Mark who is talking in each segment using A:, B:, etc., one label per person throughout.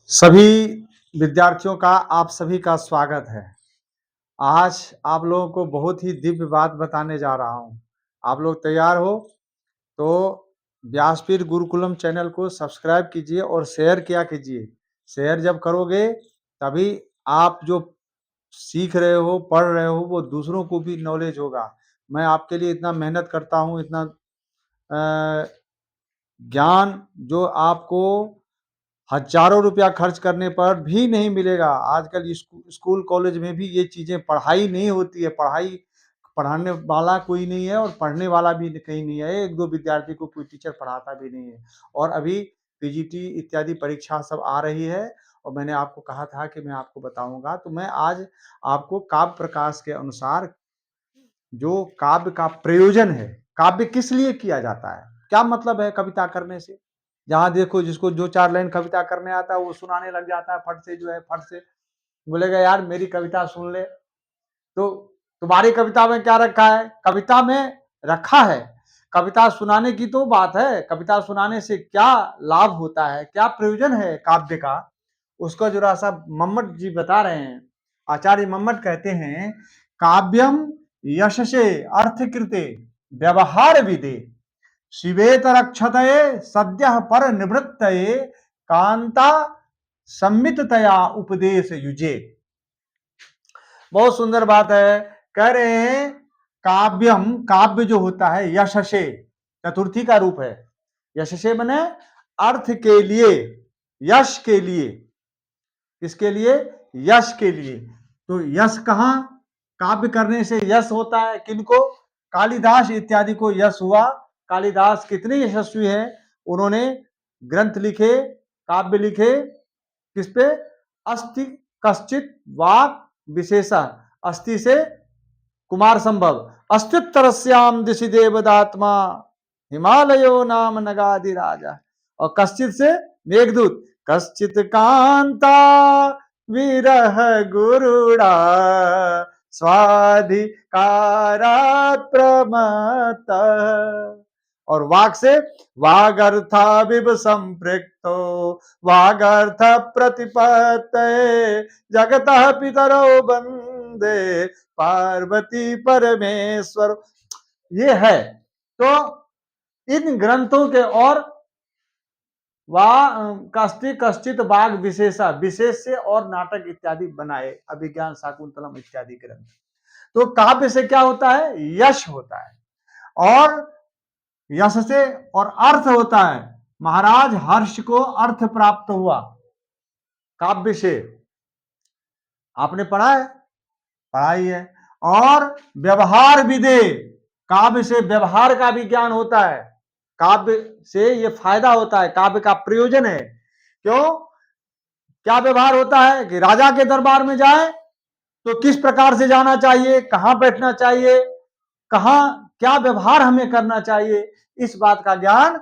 A: सभी विद्यार्थियों का आप सभी का स्वागत है। आज आप लोगों को बहुत ही दिव्य बात बताने जा रहा हूँ। आप लोग तैयार हो? तो व्यासपीठ गुरुकुलम चैनल को सब्सक्राइब कीजिए और शेयर किया कीजिए। शेयर जब करोगे तभी आप जो सीख रहे हो, पढ़ रहे हो वो दूसरों को भी नॉलेज होगा। मैं आपके लिए इतना मेहनत करता हूँ, इतना ज्ञान जो आपको हज़ारों रुपया खर्च करने पर भी नहीं मिलेगा। आजकल स्कूल कॉलेज में भी ये चीज़ें पढ़ाई नहीं होती है। पढ़ाने वाला कोई नहीं है और पढ़ने वाला भी कहीं नहीं है। 1-2 विद्यार्थी को कोई टीचर पढ़ाता भी नहीं है। और अभी पीजीटी इत्यादि परीक्षा सब आ रही है और मैंने आपको कहा था कि मैं आपको बताऊँगा। तो मैं आज आपको काव्य प्रकाश के अनुसार जो काव्य का प्रयोजन है, काव्य किस लिए किया जाता है? क्या मतलब है कविता करने से? जहाँ देखो जिसको जो 4 लाइन कविता करने आता है वो सुनाने लग जाता है फट से जो है फट से। बोलेगा यार मेरी कविता सुन ले। तो तुम्हारी कविता में क्या रखा है? कविता में रखा है। कविता सुनाने की तो बात है। कविता सुनाने से क्या लाभ होता है? क्या प्रयोजन है काव्य का? उसका ज़रा-सा मम्मट जी बता रहे हैं। आचार्य मम्मट कहते हैं, "काव्यम यशसे अर्थकृते व्यवहारविदे शिवेतरक्षतये सद्यः परनिवृत्तये कांता संमिततया उपदेश युजे।" बहुत सुंदर बात है। कह रहे हैं काव्यम, काव्य जो होता है यशसे, चतुर्थी का रूप है। यशसे माने अर्थ के लिए, यश के लिए। किसके लिए? यश के लिए। तो यश कहाँ? काव्य करने से यश होता है किनको? कालिदास इत्यादि को यश हुआ। कालिदास कितने यशस्वी हैं? उन्होंने ग्रंथ लिखे, काव्य लिखे। किस पे? अस्ति कश्चित वाक् विशेषा। अस्थि से कुमार संभव। अस्त्युत्तरस्याम दिशि देवदात्मा हिमालयो नाम नगाधि राजा। और कश्चित से मेघदूत। कश्चित कांता विरह गुरुड़ा स्वाधिकारात् प्रमत्त। और वाग से वागर्था विव संपृक्तो वागर्थ प्रतिपत्तये जगतः पितरो वंदे पार्वती परमेश्वर। ये है। तो इन ग्रंथों के और कष्टि कश्चित बाघ विशेषा, विशेष से और नाटक इत्यादि बनाए, अभिज्ञान शाकुंतलम इत्यादि ग्रंथ। तो काव्य से क्या होता है? यश होता है। और यश से और अर्थ होता है। महाराज हर्ष को अर्थ प्राप्त हुआ काव्य से। आपने पढ़ा है? पढ़ा ही है। और व्यवहार विदे, काव्य से व्यवहार का भी ज्ञान होता है। काव्य से ये फायदा होता है, काव्य का प्रयोजन है। क्यों? क्या व्यवहार होता है कि राजा के दरबार में जाए तो किस प्रकार से जाना चाहिए, कहां बैठना चाहिए, कहां क्या व्यवहार हमें करना चाहिए, इस बात का ज्ञान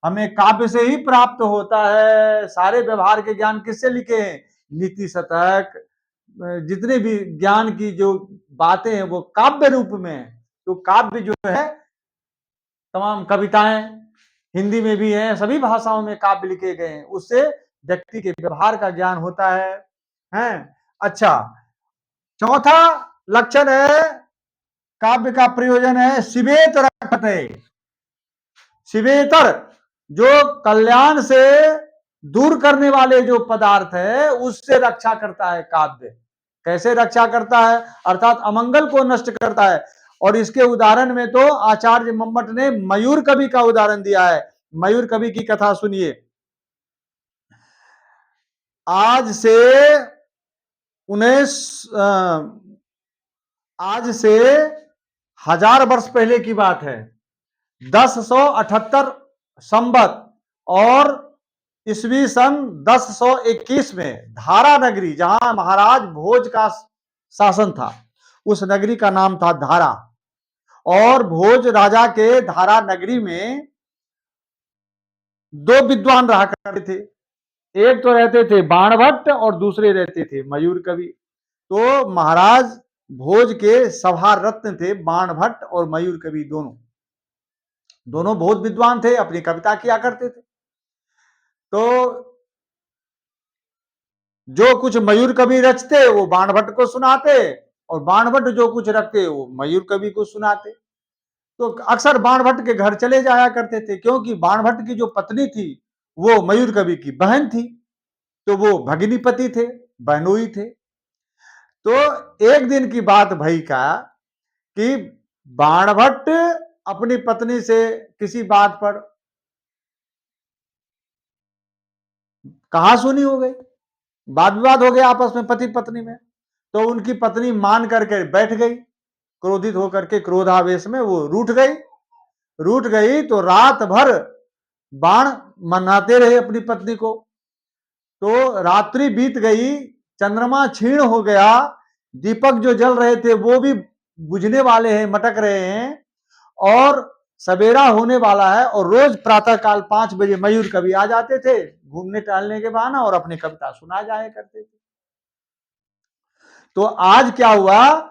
A: हमें काव्य से ही प्राप्त होता है। सारे व्यवहार के ज्ञान किससे लिखे हैं? नीति शतक, जितने भी ज्ञान की जो बातें हैं वो काव्य रूप में है। तो काव्य जो है, तमाम कविताएं हिंदी में भी हैं, सभी भाषाओं में काव्य लिखे गए हैं। उससे व्यक्ति के व्यवहार का ज्ञान होता है। हैं? अच्छा, चौथा लक्षण है काव्य का प्रयोजन है शिवेतर रक्षते। शिवेतर जो कल्याण से दूर करने वाले जो पदार्थ है उससे रक्षा करता है काव्य। कैसे रक्षा करता है? अर्थात अमंगल को नष्ट करता है। और इसके उदाहरण में तो आचार्य मम्मट ने मयूर कवि का उदाहरण दिया है। मयूर कवि की कथा सुनिए। आज से 19 आज से 1000 वर्ष पहले की बात है। 1078 संवत और ईस्वी सन 1021 में धारा नगरी, जहां महाराज भोज का शासन था, उस नगरी का नाम था धारा। और भोज राजा के धारा नगरी में 2 विद्वान रहा करते थे। एक तो रहते थे बाणभट्ट और दूसरे रहते थे मयूर कवि। तो महाराज भोज के सभा रत्न थे बाणभट्ट और मयूर कवि। दोनों दोनों बहुत विद्वान थे, अपनी कविता किया करते थे। तो जो कुछ मयूर कवि रचते वो बाणभट्ट को सुनाते, और बाणभट्ट जो कुछ रखते वो मयूर कवि को सुनाते। तो अक्सर बाणभट्ट के घर चले जाया करते थे, क्योंकि बाणभट्ट की जो पत्नी थी वो मयूर कवि की बहन थी, तो वो भगिनीपति थे, बहनोई थे। तो एक दिन की बात भई का कि बाणभट्ट अपनी पत्नी से किसी बात पर कहा सुनी हो गई, वाद विवाद हो गया आपस में पति पत्नी में। तो उनकी पत्नी मान करके बैठ गई, क्रोधित होकर के क्रोधावेश में वो रूठ गई तो रात भर बाण मनाते रहे अपनी पत्नी को। तो रात्रि बीत गई, चंद्रमा क्षीण हो गया, दीपक जो जल रहे थे वो भी बुझने वाले हैं, मटक रहे हैं, और सवेरा होने वाला है। और रोज प्रातः काल 5 बजे मयूर कवि आ जाते थे घूमने टहलने के बहाना, और अपनी कविता सुना जाया करते थे। तो आज क्या हुआ,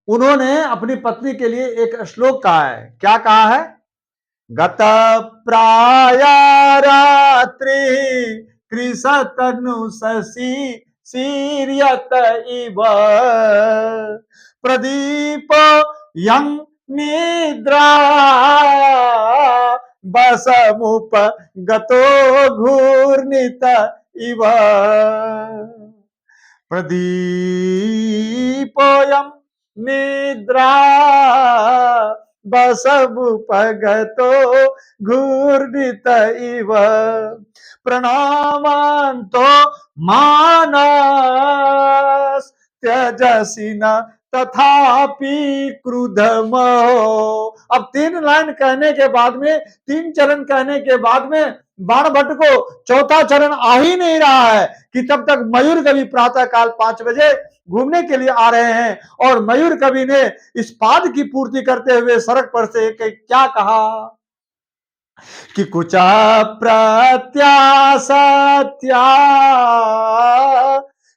A: उन्होंने अपनी पत्नी के लिए एक श्लोक कहा है। क्या कहा है? गत प्राया रात्रि कृषतनु शशि सीर्यत इव प्रदीप यं निद्रा बसमुप गतो घूर्णित इव प्रदीपोऽयं निद्रा बसमुपगतो घूर्णित इव प्रणामान्तो मानस त्यजसि न तथापि क्रुधमो। अब 3 लाइन कहने के बाद में, 3 चरण कहने के बाद में बाणभट्ट को चौथा चरण आ ही नहीं रहा है कि तब तक मयूर कवि प्रातः काल 5 बजे घूमने के लिए आ रहे हैं। और मयूर कवि ने इस पाद की पूर्ति करते हुए सड़क पर से क्या कहा कि कुचा प्रत्याशत्या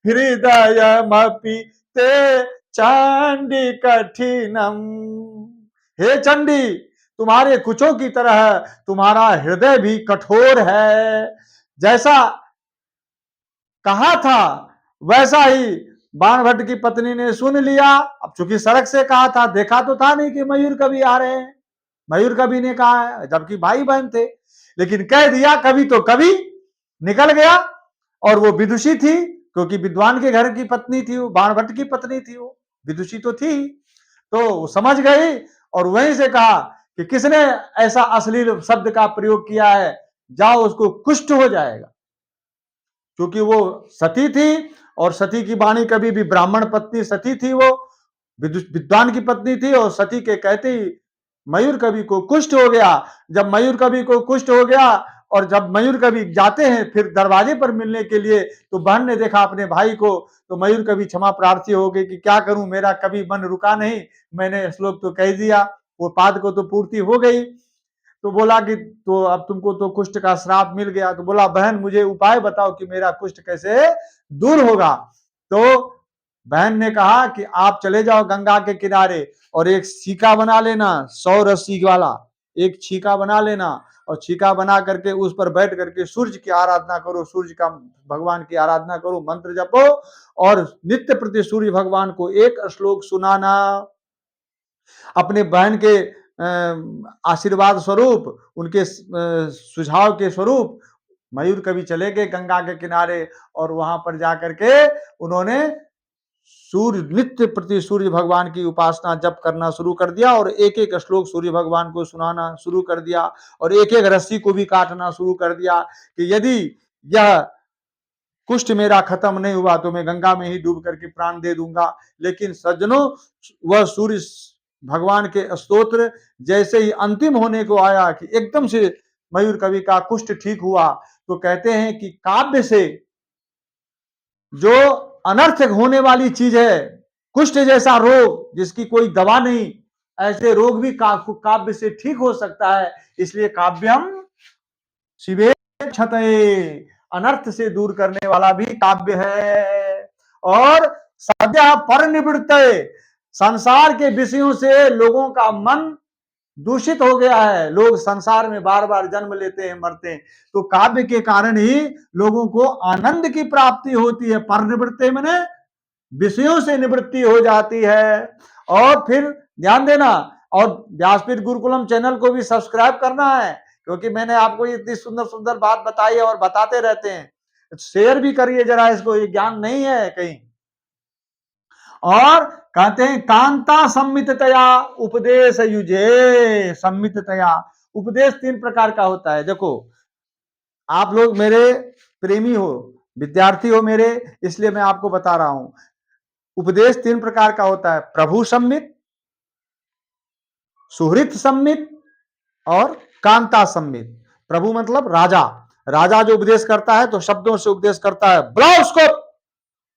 A: हृदयमपि ते चंडी कठिनम। हे चंडी, तुम्हारे कुचों की तरह तुम्हारा हृदय भी कठोर है। जैसा कहा था वैसा ही बाणभट्ट की पत्नी ने सुन लिया। अब चूंकि सड़क से कहा था, देखा तो था नहीं कि मयूर कवि आ रहे हैं, मयूर कवि ने कहा है, जबकि भाई बहन थे, लेकिन कह दिया। कवि तो कवि निकल गया, और वो विदुषी थी, क्योंकि विद्वान के घर की पत्नी थी, वो बाणभट्ट की पत्नी थी, वो विदुषी तो थी। तो समझ गई, और वहीं से कहा कि किसने ऐसा अश्लील शब्द का प्रयोग किया है, जाओ उसको कुष्ठ हो जाएगा। क्योंकि वो सती थी, और सती की वाणी कभी भी ब्राह्मण पत्नी सती थी, वो विद्वान की पत्नी थी, और सती के कहते ही मयूर कवि को कुष्ठ हो गया। जब मयूर कवि को कुष्ठ हो गया, और जब मयूर कवि जाते हैं फिर दरवाजे पर मिलने के लिए, तो बहन ने देखा अपने भाई को, तो मयूर कवि क्षमा प्रार्थी हो गए कि क्या करूं, मेरा कभी मन रुका नहीं, मैंने श्लोक तो कह दिया, वो पाद को तो पूर्ति हो गई। तो बोला कि तो अब तुमको तो कुष्ठ का श्राप मिल गया। तो बोला, बहन मुझे उपाय बताओ कि मेरा कुष्ठ कैसे दूर होगा। तो बहन ने कहा कि आप चले जाओ गंगा के किनारे, और एक छीका बना लेना, 100 रस्सी वाला एक छीका बना लेना, और छीका बना करके उस पर बैठ करके सूर्य की आराधना करो, सूर्य का भगवान की आराधना करो, मंत्र जपो, और नित्य प्रति सूर्य भगवान को एक श्लोक सुनाना। अपने बहन के आशीर्वाद स्वरूप, उनके सुझाव के स्वरूप मयूर कवि चले गए गंगा के किनारे, और वहां पर जाकर के उन्होंने सूर्य नित्य प्रति सूर्य भगवान की उपासना जप करना शुरू कर दिया, और एक एक श्लोक सूर्य भगवान को सुनाना शुरू कर दिया, और एक एक रस्सी को भी काटना शुरू कर दिया कि यदि यह कुष्ठ मेरा खत्म नहीं हुआ तो मैं गंगा में ही डूब करके प्राण दे दूंगा। लेकिन सज्जनों, वह सूर्य भगवान के स्तोत्र जैसे ही अंतिम होने को आया कि एकदम से मयूर कवि का कुष्ठ ठीक हुआ, तो कहते हैं कि काव्य से जो अनर्थक होने वाली चीज है, कुष्ठ जैसा रोग जिसकी कोई दवा नहीं, ऐसे रोग भी काव्य से ठीक हो सकता है। इसलिए काव्यम शिवे क्षतये, अनर्थ से दूर करने वाला भी काव्य है। और सद्य पर निवृत्त, संसार के विषयों से लोगों का मन दूषित हो गया है, लोग संसार में बार बार जन्म लेते हैं, मरते हैं। तो काव्य के कारण ही लोगों को आनंद की प्राप्ति होती है, पर निवृत्ति मैंने विषयों से निवृत्ति हो जाती है। और फिर ध्यान देना, और व्यासपीठ गुरुकुलम चैनल को भी सब्सक्राइब करना है, क्योंकि मैंने आपको इतनी सुंदर सुंदर बात बताई है और बताते रहते हैं। शेयर भी करिए जरा इसको, ये ज्ञान नहीं है कहीं। और कहते हैं कांता सम्मिततया उपदेश युजे, सम्मिततया उपदेश 3 प्रकार का होता है। देखो, आप लोग मेरे प्रेमी हो, विद्यार्थी हो मेरे, इसलिए मैं आपको बता रहा हूं। उपदेश 3 प्रकार का होता है, प्रभु सम्मित, सुहृत सम्मित और कांता सम्मित। प्रभु मतलब राजा, राजा जो उपदेश करता है तो शब्दों से उपदेश करता है, बुलाओ उसको,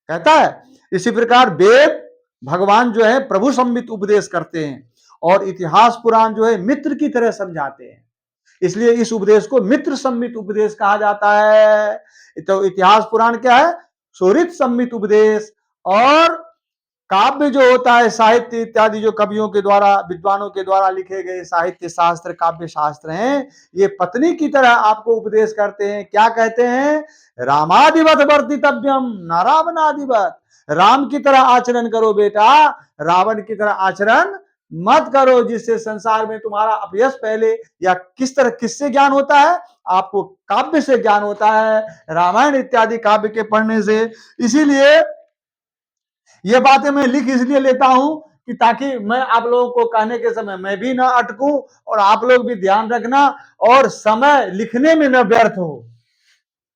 A: कहता है। इसी प्रकार वेद भगवान जो है प्रभु सम्मित उपदेश करते हैं, और इतिहास पुराण जो है मित्र की तरह समझाते हैं, इसलिए इस उपदेश को मित्र सम्मित उपदेश कहा जाता है। तो इतिहास पुराण क्या है, सुहृत सम्मित उपदेश। और काव्य जो होता है, साहित्य इत्यादि जो कवियों के द्वारा, विद्वानों के द्वारा लिखे गए साहित्य शास्त्र, काव्य शास्त्र हैं, ये पत्नी की तरह आपको उपदेश करते हैं। क्या कहते हैं, रामादिवत वर्तितव्यम न रावणादिवत, राम की तरह आचरण करो बेटा, रावण की तरह आचरण मत करो, जिससे संसार में तुम्हारा अपयश पहले, या किस तरह किससे ज्ञान होता है, आपको काव्य से ज्ञान होता है, रामायण इत्यादि काव्य के पढ़ने से। इसीलिए ये बातें मैं लिख इसलिए लेता हूं कि ताकि मैं आप लोगों को कहने के समय मैं भी ना अटकूं, और आप लोग भी ध्यान रखना, और समय लिखने में न व्यर्थ हो,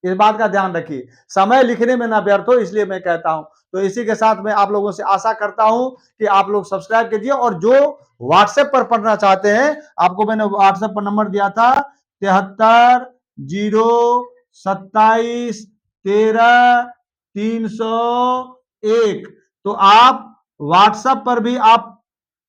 A: इस बात का ध्यान रखिए, समय लिखने में ना व्यर्थ हो, इसलिए मैं कहता हूं। तो इसी के साथ मैं आप लोगों से आशा करता हूं कि आप लोग सब्सक्राइब कीजिए, और जो व्हाट्सएप पर पढ़ना चाहते हैं, आपको मैंने व्हाट्सएप पर नंबर दिया था 73 0 27 13 301, तो आप व्हाट्सएप पर भी आप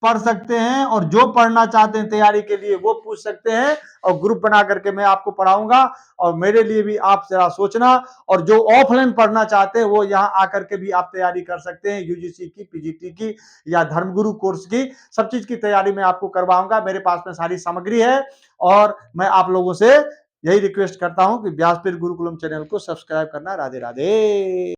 A: पढ़ सकते हैं, और जो पढ़ना चाहते हैं तैयारी के लिए वो पूछ सकते हैं, और ग्रुप बना करके मैं आपको पढ़ाऊंगा। और मेरे लिए भी आप जरा सोचना, और जो ऑफलाइन पढ़ना चाहते हैं वो यहाँ आकर के भी आप तैयारी कर सकते हैं, यूजीसी की, पीजीटी की, या धर्मगुरु कोर्स की, सब चीज की तैयारी मैं आपको करवाऊंगा। मेरे पास में सारी सामग्री है, और मैं आप लोगों से यही रिक्वेस्ट करता हूं कि व्यासपीठ गुरुकुलम चैनल को सब्सक्राइब करना। राधे राधे।